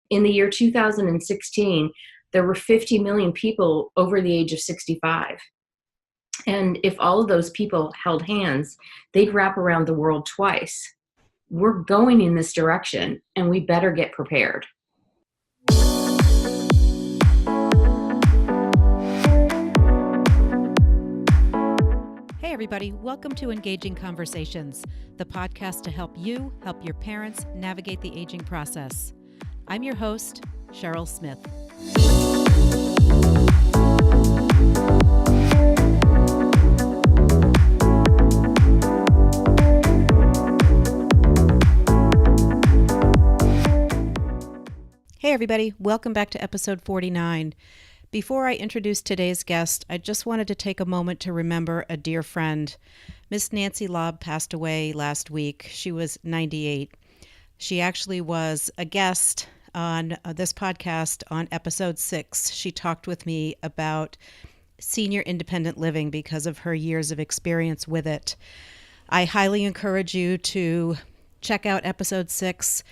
in the year 2016, there were 50 million people over the age of 65. And if all of those people held hands, they'd wrap around the world twice. We're going in this direction, and we better get prepared. Hey everybody, welcome to Engaging Conversations, the podcast to help you help your parents navigate the aging process. I'm your host, Cheryl Smith. Hey everybody, welcome back to episode 49. Before I introduce today's guest, I just wanted to take a moment to remember a dear friend. Miss Nancy Lobb passed away last week. She was 98. She actually was a guest on this podcast on episode 6. She talked with me about senior independent living because of her years of experience with it. I highly encourage you to check out episode 6.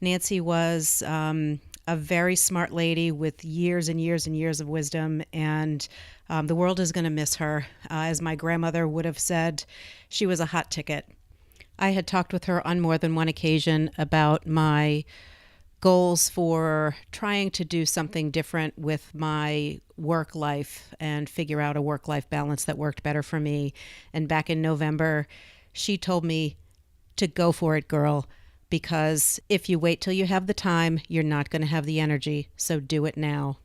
Nancy was a very smart lady with years and years and years of wisdom, and the world is going to miss her. As my grandmother would have said, she was a hot ticket. I had talked with her on more than one occasion about my goals for trying to do something different with my work life and figure out a work-life balance that worked better for me. And back in November, she told me to go for it, girl. Because if you wait till you have the time, you're not going to have the energy, so do it now.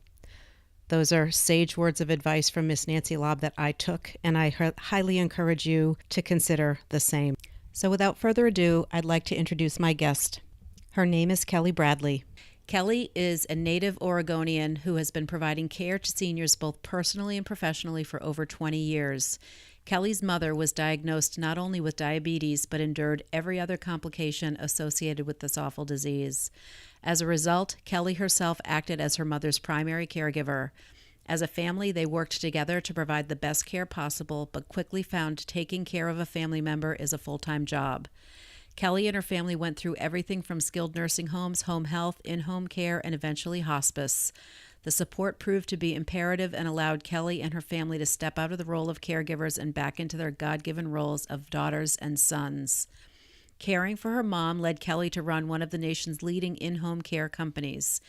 Those are sage words of advice from Miss Nancy Lobb that I took, and I highly encourage you to consider the same. So without further ado, I'd like to introduce my guest. Her name is Kelly Bradley. Kelly is a native Oregonian who has been providing care to seniors both personally and professionally for over 20 years. Kelly's mother was diagnosed not only with diabetes, but endured every other complication associated with this awful disease. As a result, Kelly herself acted as her mother's primary caregiver. As a family, they worked together to provide the best care possible, but quickly found taking care of a family member is a full-time job. Kelly and her family went through everything from skilled nursing homes, home health, in-home care, and eventually hospice. The support proved to be imperative and allowed Kelly and her family to step out of the role of caregivers and back into their God-given roles of daughters and sons. Caring for her mom led Kelly to run one of the nation's leading in-home care companies.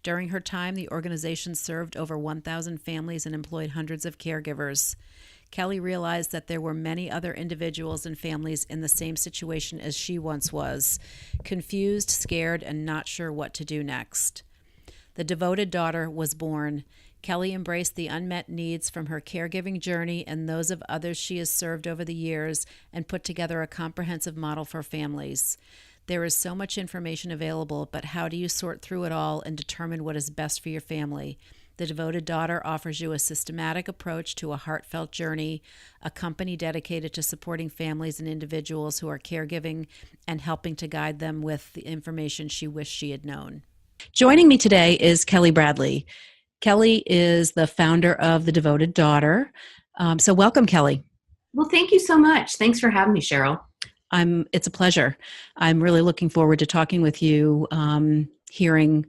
During her time, the organization served over 1,000 families and employed hundreds of caregivers. Kelly realized that there were many other individuals and families in the same situation as she once was, confused, scared, and not sure what to do next. The devoted daughter was born. Kelly embraced the unmet needs from her caregiving journey and those of others she has served over the years and put together a comprehensive model for families. There is so much information available, but how do you sort through it all and determine what is best for your family? The devoted daughter offers you a systematic approach to a heartfelt journey, a company dedicated to supporting families and individuals who are caregiving and helping to guide them with the information she wished she had known. Joining me today is Kelly Bradley. Kelly is the founder of The Devoted Daughter. So welcome, Kelly. Well, thank you so much. Thanks for having me, Cheryl. It's a pleasure. I'm really looking forward to talking with you, hearing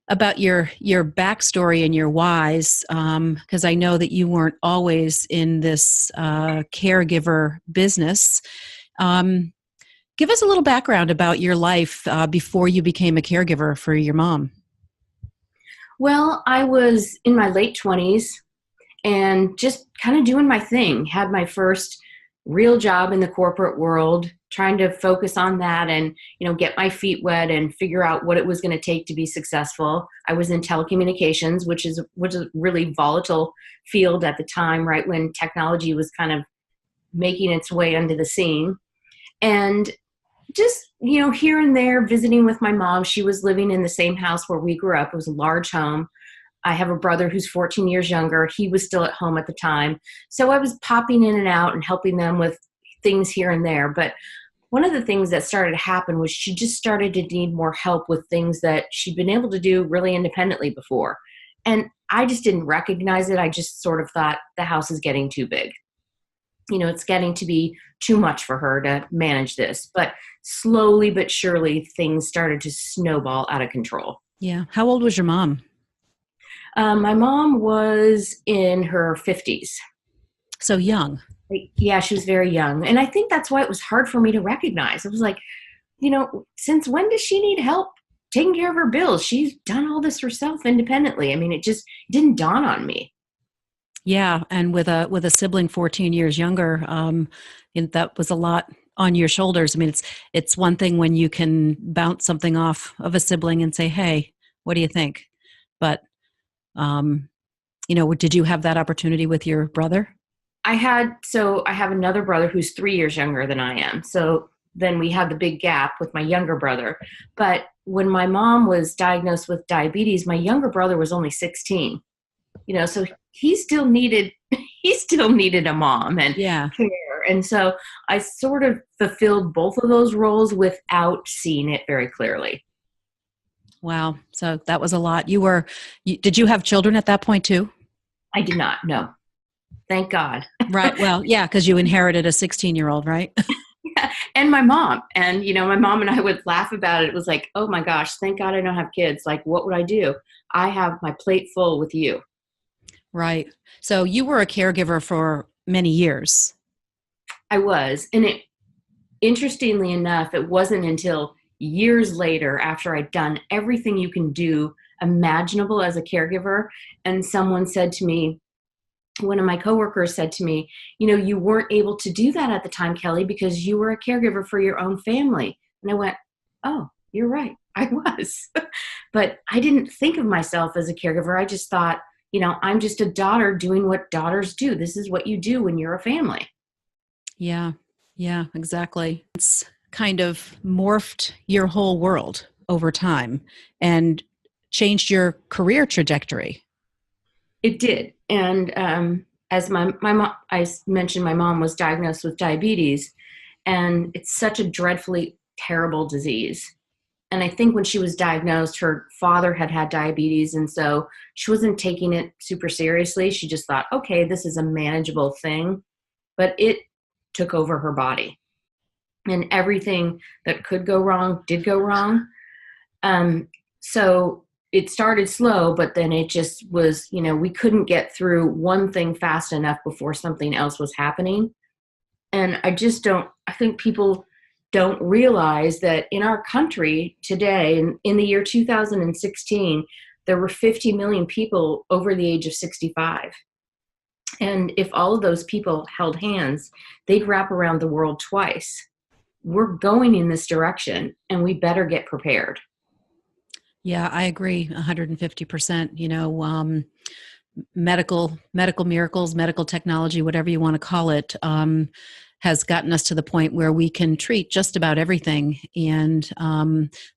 about your backstory and your whys, because I know that you weren't always in this caregiver business. Give us a little background about your life before you became a caregiver for your mom. Well, I was in my late 20s and just kind of doing my thing. Had my first real job in the corporate world, trying to focus on that and, get my feet wet and figure out what it was going to take to be successful. I was in telecommunications, which is a really volatile field at the time, right when technology was kind of making its way onto the scene. And just, here and there visiting with my mom. She was living in the same house where we grew up. It was a large home. I have a brother who's 14 years younger. He was still at home at the time. So I was popping in and out and helping them with things here and there. But one of the things that started to happen was she just started to need more help with things that she'd been able to do really independently before. And I just didn't recognize it. I just sort of thought the house is getting too big. It's getting to be too much for her to manage this. But slowly but surely, things started to snowball out of control. Yeah. How old was your mom? My mom was in her 50s. So young. Yeah, she was very young. And I think that's why it was hard for me to recognize. It was like, since when does she need help taking care of her bills? She's done all this herself independently. I mean, it just didn't dawn on me. Yeah, and with a sibling 14 years younger, and that was a lot on your shoulders. I mean, it's one thing when you can bounce something off of a sibling and say, "Hey, what do you think?" But um, did you have that opportunity with your brother? I have another brother who's 3 years younger than I am. So then we had the big gap with my younger brother. But when my mom was diagnosed with diabetes, my younger brother was only 16. So he still needed he still needed a mom and Yeah. care. And so I sort of fulfilled both of those roles without seeing it very clearly. Wow. So that was a lot. Did you have children at that point too? I did not, no. Thank God. Right. Well, yeah, because you inherited a 16-year-old, right? And my mom. And my mom and I would laugh about it. It was like, oh my gosh, thank God I don't have kids. Like, what would I do? I have my plate full with you. Right. So you were a caregiver for many years. I was. And interestingly enough, it wasn't until years later, after I'd done everything you can do imaginable as a caregiver, and someone said to me, one of my coworkers said to me, you weren't able to do that at the time, Kelly, because you were a caregiver for your own family. And I went, oh, you're right. I was. But I didn't think of myself as a caregiver. I just thought, I'm just a daughter doing what daughters do. This is what you do when you're a family. Yeah. Yeah, exactly. It's kind of morphed your whole world over time and changed your career trajectory. It did. And as my mom, mentioned, my mom was diagnosed with diabetes, and it's such a dreadfully terrible disease. And I think when she was diagnosed, her father had diabetes, and so she wasn't taking it super seriously. She just thought, okay, this is a manageable thing. But it took over her body, and everything that could go wrong did go wrong. So it started slow, but then it just was, we couldn't get through one thing fast enough before something else was happening. And I think people don't realize that in our country today, in the year 2016, there were 50 million people over the age of 65. And if all of those people held hands, they'd wrap around the world twice. We're going in this direction, and we better get prepared. Yeah, I agree 150%. Medical miracles, medical technology, whatever you want to call it, has gotten us to the point where we can treat just about everything, and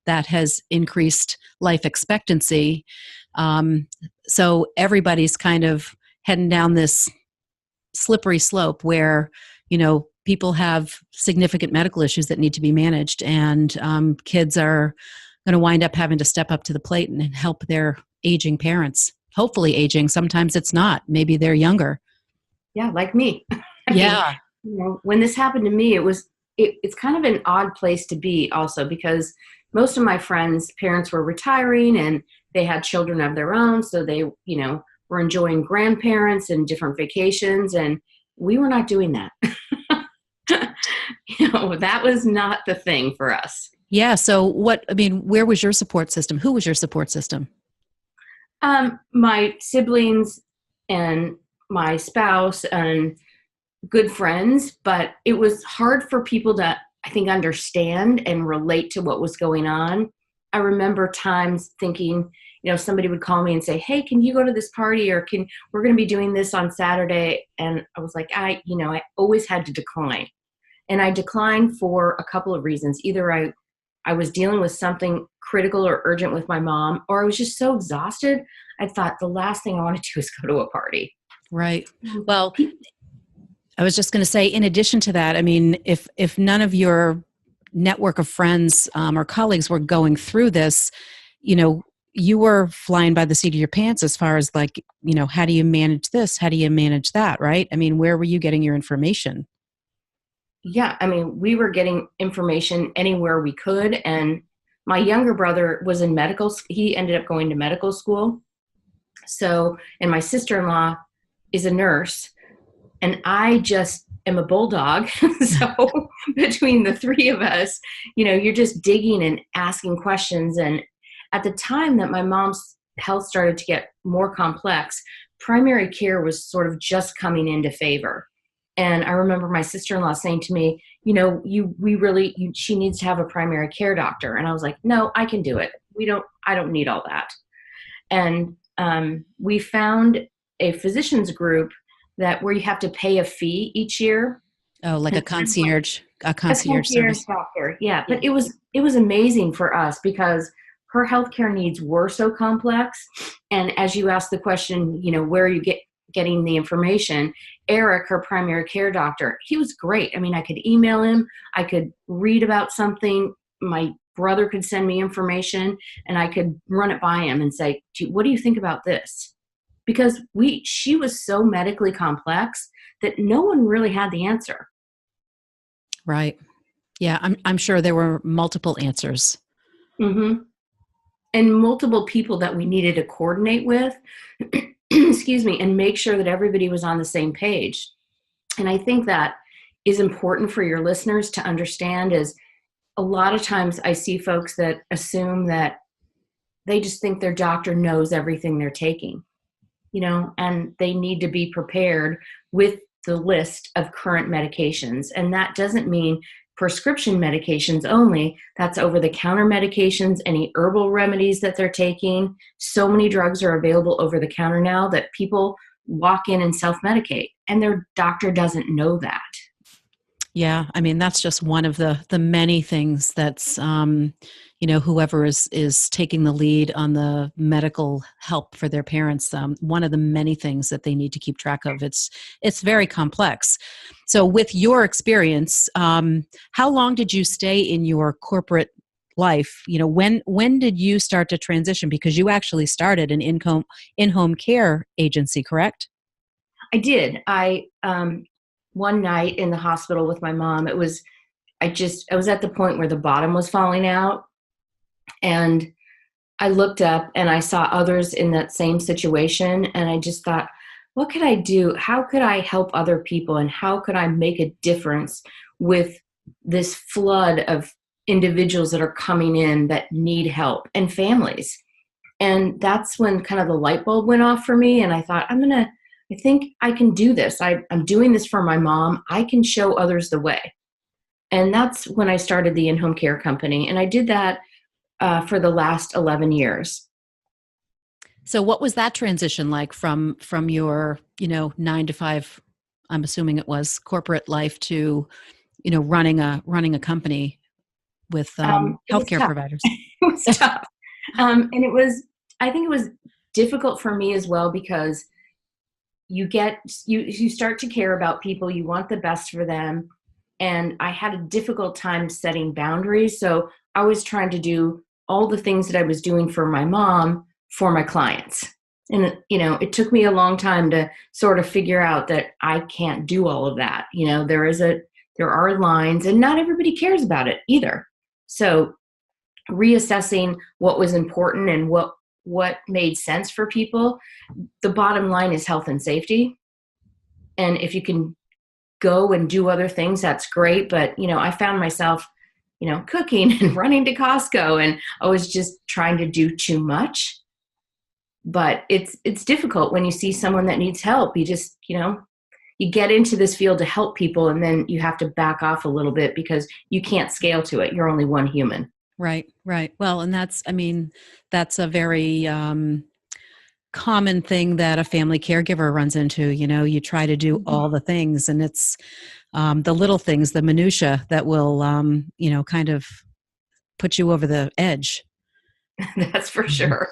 that has increased life expectancy. So everybody's kind of heading down this slippery slope where people have significant medical issues that need to be managed, and kids are going to wind up having to step up to the plate and help their aging parents. Hopefully aging. Sometimes it's not. Maybe they're younger. Yeah, like me. I mean, Yeah. when this happened to me, it's kind of an odd place to be also, because most of my friends' parents were retiring and they had children of their own. So they, were enjoying grandparents and different vacations. And we were not doing that. That was not the thing for us. Yeah. So where was your support system? Who was your support system? My siblings and my spouse and good friends, but it was hard for people to, I think, understand and relate to what was going on. I remember times thinking, somebody would call me and say, hey, can you go to this party, or we're going to be doing this on Saturday. And I was like, I always had to decline. And I declined for a couple of reasons. Either I was dealing with something critical or urgent with my mom, or I was just so exhausted. I thought the last thing I want to do is go to a party. Right. Well, I was just going to say, in addition to that, I mean, if none of your network of friends or colleagues were going through this, you were flying by the seat of your pants as far as how do you manage this? How do you manage that? Right. I mean, where were you getting your information? Yeah, I mean, we were getting information anywhere we could. And My younger brother was in he ended up going to medical school. So, and my sister-in-law is a nurse, and I just am a bulldog. So between the three of us, you're just digging and asking questions. And at the time that my mom's health started to get more complex, primary care was sort of just coming into favor. And I remember my sister-in-law saying to me, she needs to have a primary care doctor. And I was like, no, I can do it. I don't need all that. And we found a physicians group where you have to pay a fee each year. Oh, like a concierge service. Doctor. Yeah. But it was amazing for us because her healthcare needs were so complex. And as you asked the question, where are you getting the information? Eric, her primary care doctor, he was great. I mean, I could email him, I could read about something. My brother could send me information and I could run it by him and say, what do you think about this? Because she was so medically complex that no one really had the answer. Right. Yeah. I'm sure there were multiple answers. Mm-hmm. And multiple people that we needed to coordinate with, excuse me, and make sure that everybody was on the same page. And I think that is important for your listeners to understand. Is a lot of times I see folks that assume that they just think their doctor knows everything they're taking, and they need to be prepared with the list of current medications. And that doesn't mean prescription medications only. That's over-the-counter medications, any herbal remedies that they're taking. So many drugs are available over the counter now that people walk in and self-medicate, and their doctor doesn't know that. Yeah, I mean, that's just one of the many things that's whoever is taking the lead on the medical help for their parents, one of the many things that they need to keep track of. It's very complex. So with your experience, how long did you stay in your corporate life? When did you start to transition? Because you actually started an in-home care agency, correct? I did. One night in the hospital with my mom, I was at the point where the bottom was falling out. And I looked up and I saw others in that same situation. And I just thought, what could I do? How could I help other people? And how could I make a difference with this flood of individuals that are coming in that need help, and families? And that's when kind of the light bulb went off for me. And I thought, I think I can do this. I'm doing this for my mom. I can show others the way. And that's when I started the in-home care company. And I did that for the last 11 years. So what was that transition like from your, 9 to 5, I'm assuming it was, corporate life to, running a company with healthcare providers? It was tough. And I think it was difficult for me as well, because you start to care about people, you want the best for them. And I had a difficult time setting boundaries. So I was trying to do all the things that I was doing for my mom for my clients. And, it took me a long time to sort of figure out that I can't do all of that. There are lines, and not everybody cares about it either. So reassessing what was important and what made sense for people. The bottom line is health and safety. And if you can go and do other things, that's great. But, I found myself, cooking and running to Costco, and I was just trying to do too much. But it's difficult when you see someone that needs help. You just, you get into this field to help people, and then you have to back off a little bit because you can't scale to it. You're only one human. Right. Well, and that's a very common thing that a family caregiver runs into. You try to do all the things, and it's the little things, the minutia that will, kind of put you over the edge. That's for sure.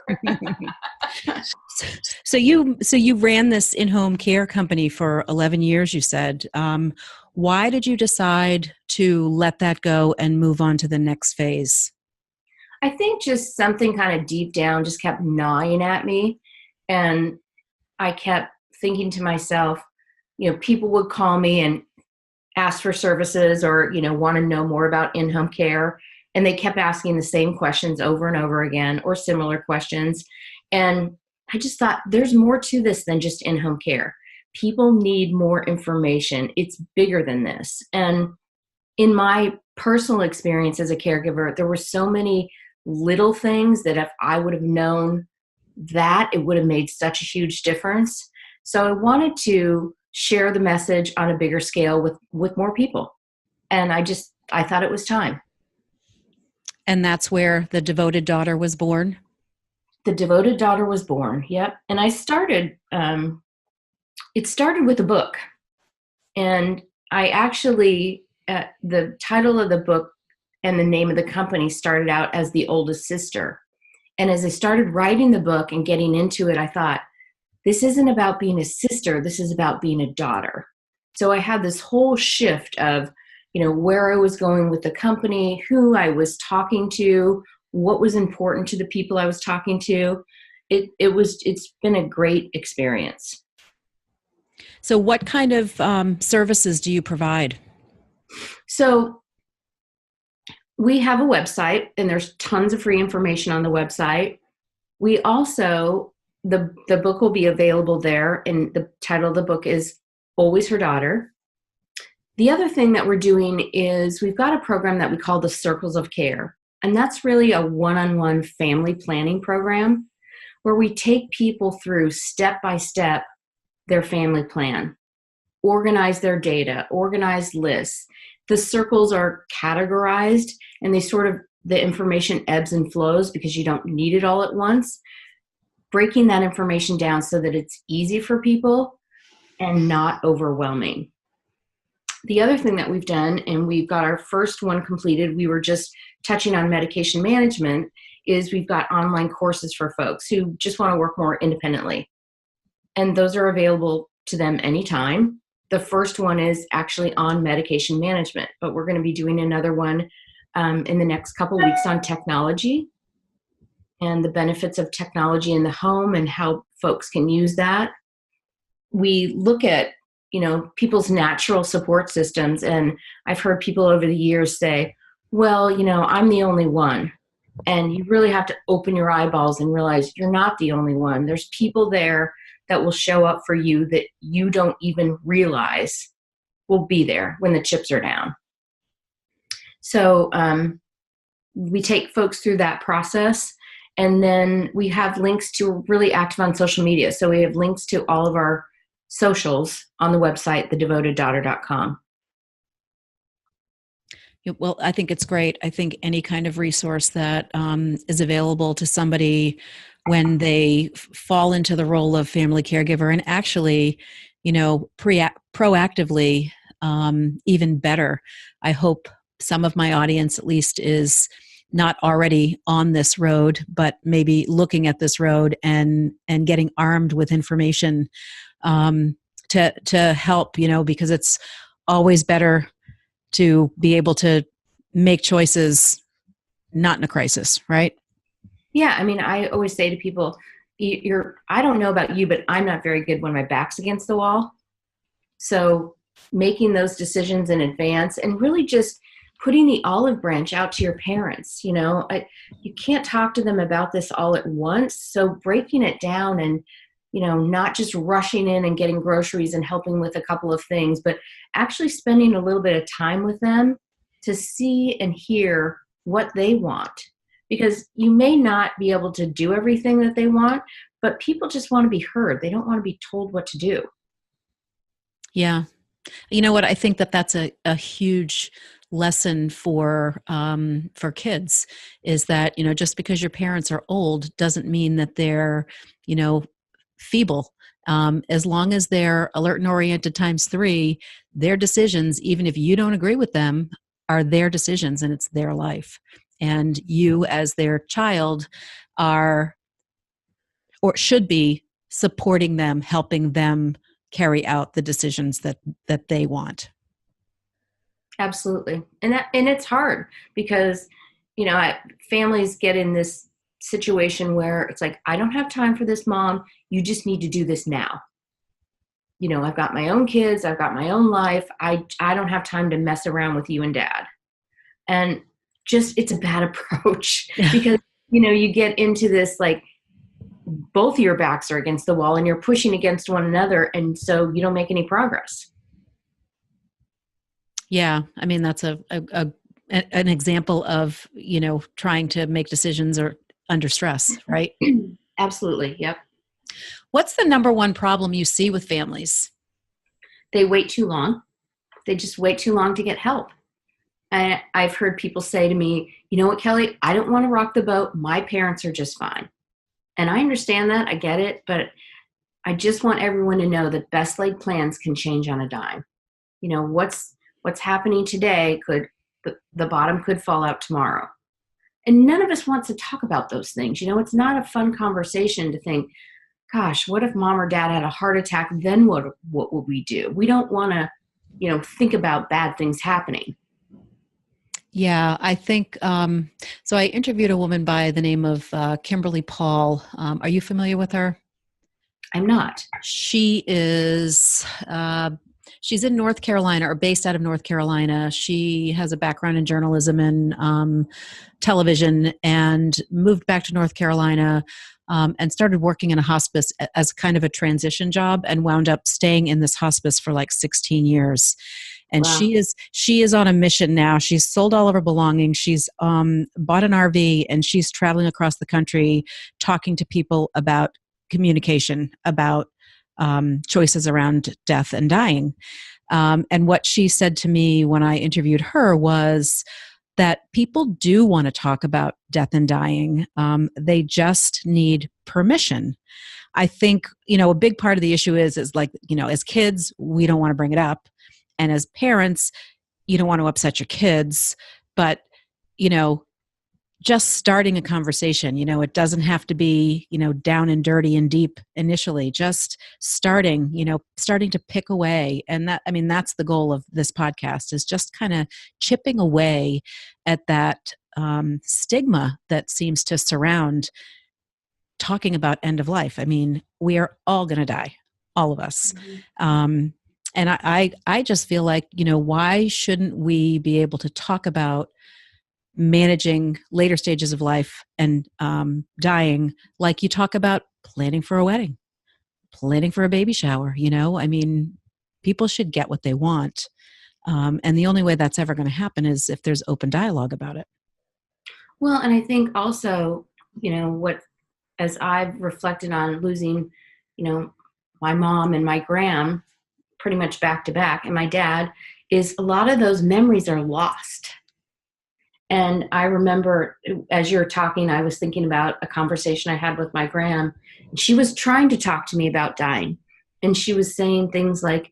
So you ran this in-home care company for 11 years, you said. Why did you decide to let that go and move on to the next phase? I think just something kind of deep down just kept gnawing at me. And I kept thinking to myself, people would call me and ask for services or, want to know more about in-home care. And they kept asking the same questions over and over again, or similar questions. And I just thought there's more to this than just in-home care. People need more information. It's bigger than this. And in my personal experience as a caregiver, there were so many little things that if I would have known that, it would have made such a huge difference. So I wanted to share the message on a bigger scale with more people. And I thought it was time. And that's where the devoted daughter was born. The devoted daughter was born. Yep. And it started with a book. And I actually, the title of the book and the name of the company started out as The Oldest Sister. And as I started writing the book and getting into it, I thought, this isn't about being a sister. This is about being a daughter. So I had this whole shift of, where I was going with the company, who I was talking to, what was important to the people I was talking to. It's been a great experience. So what kind of services do you provide? So we have a website, and there's tons of free information on the website. We also, the book will be available there, and the title of the book is Always Her Daughter. The other thing that we're doing is we've got a program that we call the Circles of Care, and that's really a one-on-one family planning program where we take people through step-by-step their family plan, organize their data, organize lists. The circles are categorized, and the information ebbs and flows because you don't need it all at once. Breaking that information down so that it's easy for people and not overwhelming. The other thing that we've done, and we've got our first one completed, we were just touching on medication management, is we've got online courses for folks who just want to work more independently. And those are available to them anytime. The first one is actually on medication management, but we're going to be doing another one in the next couple of weeks on technology and the benefits of technology in the home and how folks can use that. We look at, people's natural support systems. And I've heard people over the years say, well, I'm the only one. And you really have to open your eyeballs and realize you're not the only one. There's people there that will show up for you that you don't even realize will be there when the chips are down. So we take folks through that process. And then we have links to really active on social media. So we have links to all of our socials on the website, thedevoteddaughter.com. Well, I think it's great. I think any kind of resource that is available to somebody when they fall into the role of family caregiver, and actually, proactively, even better. I hope some of my audience at least is not already on this road, but maybe looking at this road and getting armed with information to help, because it's always better to be able to make choices not in a crisis, right? Yeah, I always say to people, I don't know about you, but I'm not very good when my back's against the wall. So making those decisions in advance and really just putting the olive branch out to your parents, you can't talk to them about this all at once. So breaking it down and, not just rushing in and getting groceries and helping with a couple of things, but actually spending a little bit of time with them to see and hear what they want. Because you may not be able to do everything that they want, but people just want to be heard. They don't want to be told what to do. Yeah. You know what? I think that's a huge lesson for kids is that, just because your parents are old doesn't mean that they're, feeble. As long as they're alert and oriented times 3, their decisions, even if you don't agree with them, are their decisions and it's their life. And you as their child are or should be supporting them, helping them carry out the decisions that they want. Absolutely. And it's hard because, families get in this situation where it's like, I don't have time for this, Mom. You just need to do this now. I've got my own kids. I've got my own life. I don't have time to mess around with you and Dad. And it's a bad approach because, you get into this, like, both your backs are against the wall and you're pushing against one another. And so you don't make any progress. Yeah. I mean, that's an example of, trying to make decisions or under stress, right? Absolutely. Yep. What's the number one problem you see with families? They wait too long. They just wait too long to get help. And I've heard people say to me, you know what, Kelly, I don't want to rock the boat. My parents are just fine. And I understand that. I get it. But I just want everyone to know that best laid plans can change on a dime. What's happening today the bottom could fall out tomorrow. And none of us wants to talk about those things. It's not a fun conversation to think, gosh, what if mom or dad had a heart attack? Then what would we do? We don't want to, think about bad things happening. Yeah, I think so. I interviewed a woman by the name of Kimberly Paul. Are you familiar with her? I'm not. She is. She's in North Carolina, or based out of North Carolina. She has a background in journalism and television, and moved back to North Carolina and started working in a hospice as kind of a transition job, and wound up staying in this hospice for like 16 years. And Wow. she is on a mission now. She's sold all of her belongings. She's bought an RV, and she's traveling across the country talking to people about communication, about choices around death and dying. And what she said to me when I interviewed her was that people do want to talk about death and dying. They just need permission. I think, a big part of the issue is like, as kids, we don't want to bring it up. And as parents, you don't want to upset your kids. But, just starting a conversation, it doesn't have to be, down and dirty and deep initially, just starting to pick away. And that's the goal of this podcast, is just kind of chipping away at that stigma that seems to surround talking about end of life. I mean, we are all going to die, all of us. Mm-hmm. And I just feel like, why shouldn't we be able to talk about managing later stages of life and dying, like you talk about planning for a wedding, planning for a baby shower? I mean, people should get what they want. And the only way that's ever going to happen is if there's open dialogue about it. Well, and I think also, as I've reflected on losing, my mom and my gram pretty much back to back, and my dad, is a lot of those memories are lost. And I remember, as you were talking, I was thinking about a conversation I had with my gram. She was trying to talk to me about dying. And she was saying things like,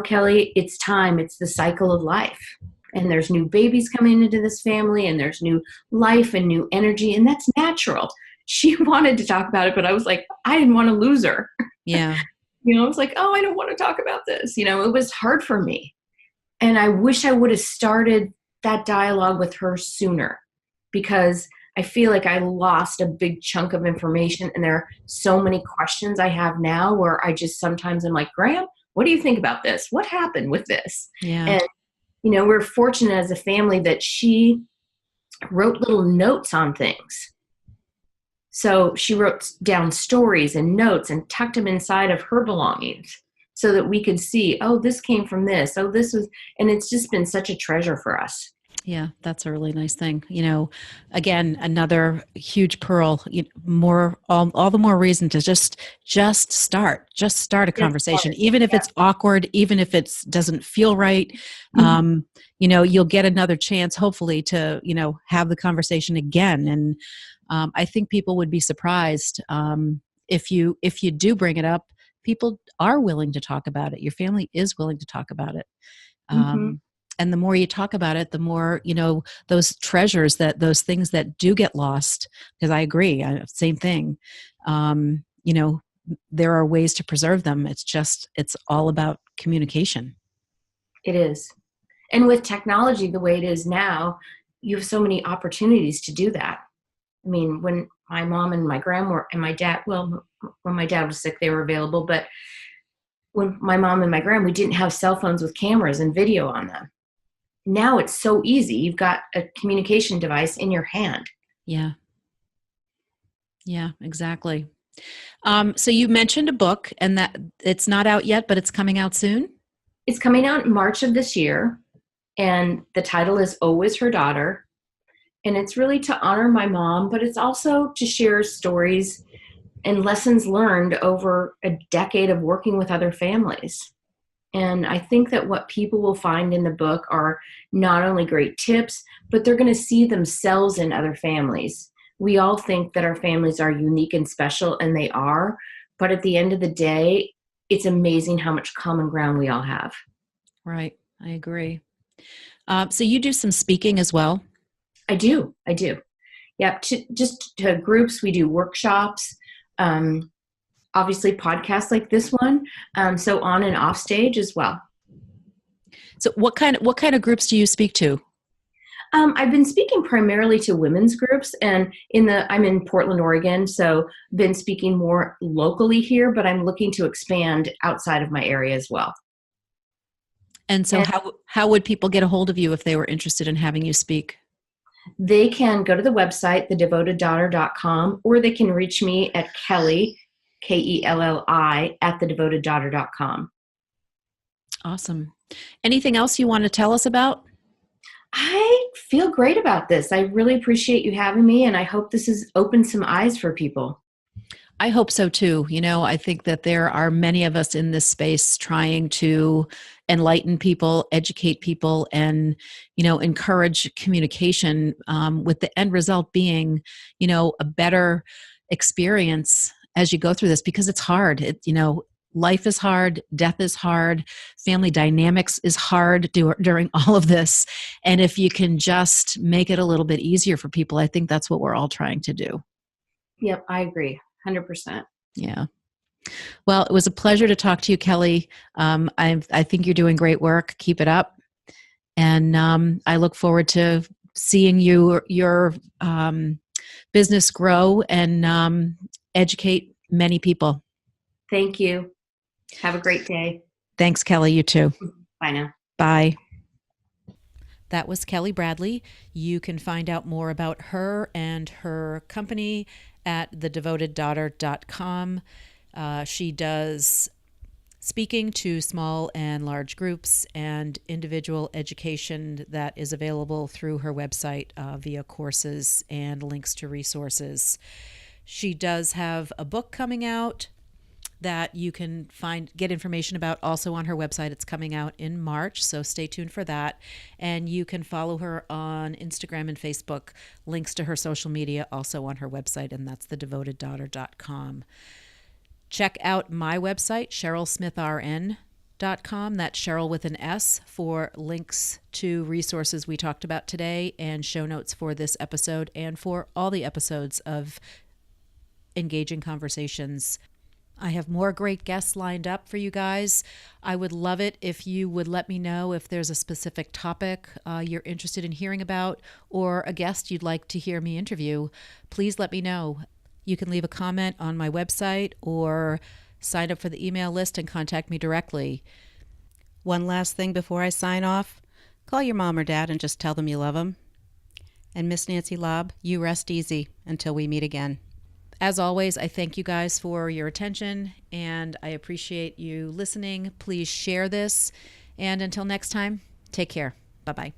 Kelly, it's time. It's the cycle of life. And there's new babies coming into this family, and there's new life and new energy. And that's natural. She wanted to talk about it, but I was like, I didn't want to lose her. Yeah. I was like, oh, I don't want to talk about this. It was hard for me. And I wish I would have started that dialogue with her sooner, because I feel like I lost a big chunk of information, and there are so many questions I have now where I just sometimes I'm like, Graham, what do you think about this? What happened with this? Yeah. And, we're fortunate as a family that she wrote little notes on things. So she wrote down stories and notes and tucked them inside of her belongings so that we could see, oh, this came from this. Oh, this was, and it's just been such a treasure for us. Yeah, that's a really nice thing. Again, another huge pearl. All the more reason to just start a conversation, even if it's awkward, even if it doesn't feel right. Mm-hmm. You'll get another chance, hopefully, to have the conversation again. And I think people would be surprised if you do bring it up. People are willing to talk about it. Your family is willing to talk about it. Mm-hmm. And the more you talk about it, the more, those treasures, those things that do get lost, because I agree, same thing, there are ways to preserve them. It's all about communication. It is. And with technology the way it is now, you have so many opportunities to do that. I mean, when my mom and my grandma and my dad, well, when my dad was sick, they were available. But when my mom and my grandma, we didn't have cell phones with cameras and video on them. now it's so easy. You've got a communication device in your hand. Yeah. Yeah, exactly. So you mentioned a book, and that it's not out yet, but it's coming out soon. It's coming out in March of this year, and the title is Always Her Daughter. And it's really to honor my mom, but it's also to share stories and lessons learned over a decade of working with other families. And I think that what people will find in the book are not only great tips, but they're going to see themselves in other families. We all think that our families are unique and special, and they are. But at the end of the day, it's amazing how much common ground we all have. Right. I agree. So you do some speaking as well. I do. I do. Yeah. Just to groups, we do workshops. Obviously podcasts like this one, so on and off stage as well. So what kind of groups do you speak to? I've been speaking primarily to women's groups, and I'm in Portland, Oregon, so been speaking more locally here, but I'm looking to expand outside of my area as well. And so And how would people get a hold of you if they were interested in having you speak? they can go to the website, thedevoteddaughter.com, or they can reach me at Kelly, Kelli, at thedevoteddaughter.com. Awesome. Anything else you want to tell us about? I feel great about this. I really appreciate you having me, and I hope this has opened some eyes for people. I hope so too. I think that there are many of us in this space trying to enlighten people, educate people, and encourage communication, with the end result being, a better experience as you go through this, because it's hard. Life is hard, death is hard, family dynamics is hard during all of this. And if you can just make it a little bit easier for people, I think that's what we're all trying to do. Yep, I agree. 100%. Yeah. Well, it was a pleasure to talk to you, Kelly. I think you're doing great work. Keep it up. And I look forward to seeing your business grow and educate many people. Thank you. Have a great day. Thanks, Kelly. You too. Bye now. Bye. That was Kelly Bradley. You can find out more about her and her company at thedevoteddaughter.com. She does speaking to small and large groups and individual education that is available through her website via courses and links to resources. She does have a book coming out that you can get information about also on her website. It's coming out in March, so stay tuned for that. And you can follow her on Instagram and Facebook. Links to her social media also on her website, and that's thedevoteddaughter.com. Check out my website, CherylSmithRN.com. That's Cheryl with an S, for links to resources we talked about today and show notes for this episode and for all the episodes of Engaging Conversations. I have more great guests lined up for you guys. I would love it if you would let me know if there's a specific topic you're interested in hearing about, or a guest you'd like to hear me interview. Please let me know. You can leave a comment on my website or sign up for the email list and contact me directly. One last thing before I sign off. Call your mom or dad and just tell them you love them. And Miss Nancy Lobb, you rest easy until we meet again. As always, I thank you guys for your attention, and I appreciate you listening. Please share this, and until next time, take care. Bye-bye.